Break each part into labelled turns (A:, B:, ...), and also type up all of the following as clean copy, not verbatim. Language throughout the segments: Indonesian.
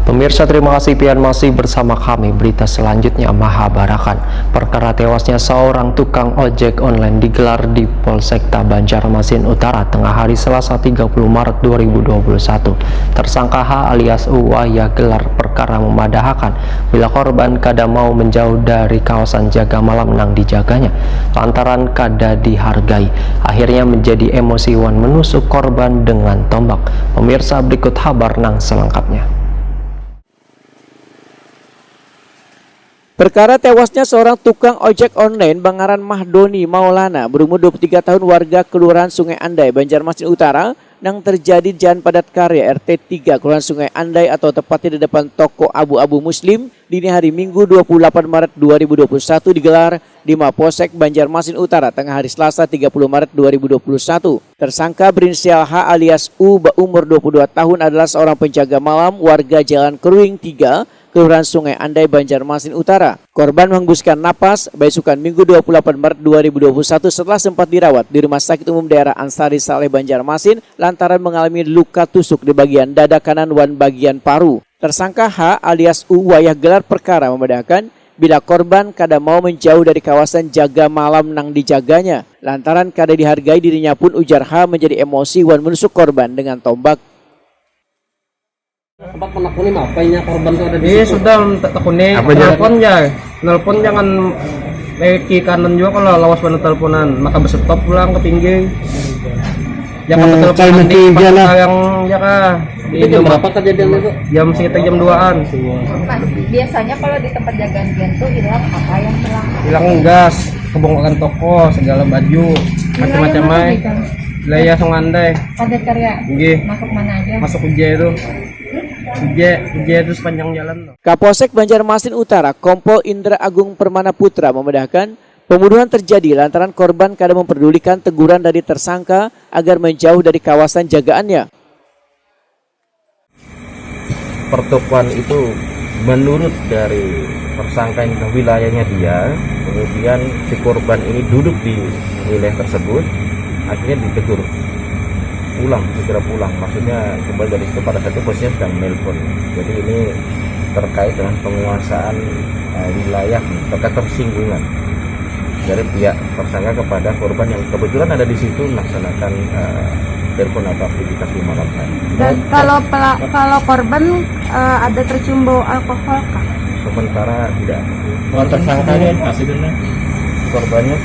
A: Pemirsa, terima kasih pian masih bersama kami. Berita selanjutnya, Mahabarakan. Perkara tewasnya seorang tukang ojek online digelar di Polsekta Banjarmasin Utara tengah hari Selasa 30 Maret 2021. Tersangka H alias Uwaya gelar perkara memadahakan bila korban kada mau menjauh dari kawasan jaga malam nang dijaganya lantaran kada dihargai. Akhirnya menjadi emosi wan menusuk korban dengan tombak. Pemirsa, berikut kabar nang selengkapnya.
B: Perkara tewasnya seorang tukang ojek online Bangaran Mahdoni Maulana berumur 23 tahun warga Kelurahan Sungai Andai, Banjarmasin Utara yang terjadi di Jalan Padat Karya RT 3 Kelurahan Sungai Andai atau tepatnya di depan toko Abu-Abu Muslim dini hari Minggu 28 Maret 2021 digelar di Mapolsek Banjarmasin Utara tengah hari Selasa 30 Maret 2021. Tersangka berinisial H alias U berumur 22 tahun adalah seorang penjaga malam warga Jalan Keruing 3 Kelurahan Sungai Andai, Banjarmasin Utara. Korban menghembuskan napas besokan Minggu 28 Maret 2021 setelah sempat dirawat di Rumah Sakit Umum Daerah Ansari Saleh Banjarmasin lantaran mengalami luka tusuk di bagian dada kanan dan bagian paru. Tersangka H alias U wayah gelar perkara membedakan bila korban kada mau menjauh dari kawasan jaga malam nang dijaganya. Lantaran kada dihargai dirinya pun ujar H menjadi emosi wan menusuk korban dengan tombak.
C: Sempat menekuni apanya korban itu ada di
D: situ?
C: Sudah
D: tekuni.
C: Nelpon jangan ke kanan juga kalau lawas pada teleponan, maka berstop pulang ke pinggir. Jangan berteleponan di tempat yang jaga. Itu jam berapa kejadian itu? Jam sekitar jam 2-an.
E: Mas, biasanya kalau di tempat jagaan itu hilang apa yang hilang?
C: Hilang gas, kebongkaran toko, segala baju, macam-macam wilayah Sungai Andai.
E: Padat Karya.
C: Nggih.
E: Masuk mana aja? Masuk
C: Uje itu. Uje itu sepanjang jalan.
B: Kapolsek Banjarmasin Utara Kompol Indra Agung Permana Putra membedakan pembunuhan terjadi lantaran korban kada memperdulikan teguran dari tersangka agar menjauh dari kawasan jagaannya.
D: Pertokoan itu menurut dari tersangka yang ke wilayahnya dia, kemudian si korban ini duduk di wilayah tersebut, akhirnya ditegur segera pulang, maksudnya kembali dari situ pada saat itu posisinya sedang nelpon. Jadi ini terkait dengan penguasaan wilayah, terkait tersinggungan dari pihak tersangka kepada korban yang kebetulan ada di situ melaksanakan telepon atau aktivitas di malam hari.
F: Dan kalau korban ada tercium bau alkohol kah?
D: Sementara tidak.
C: Kalau tersangkanya hasilnya
D: Korbannya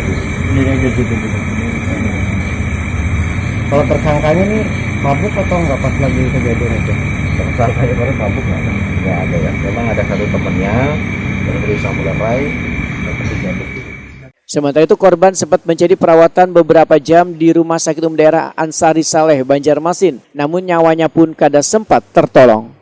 C: kalau tersangkanya nih mabuk atau enggak pas lagi kejadian itu?
D: tersangkanya baru mabuk nggak ada ya. Memang ada satu temannya yang berusaha melerai tapi jatuh.
B: Sementara itu korban sempat menjadi perawatan beberapa jam di Rumah Sakit Umum Daerah Ansari Saleh Banjarmasin, namun nyawanya pun kada sempat tertolong.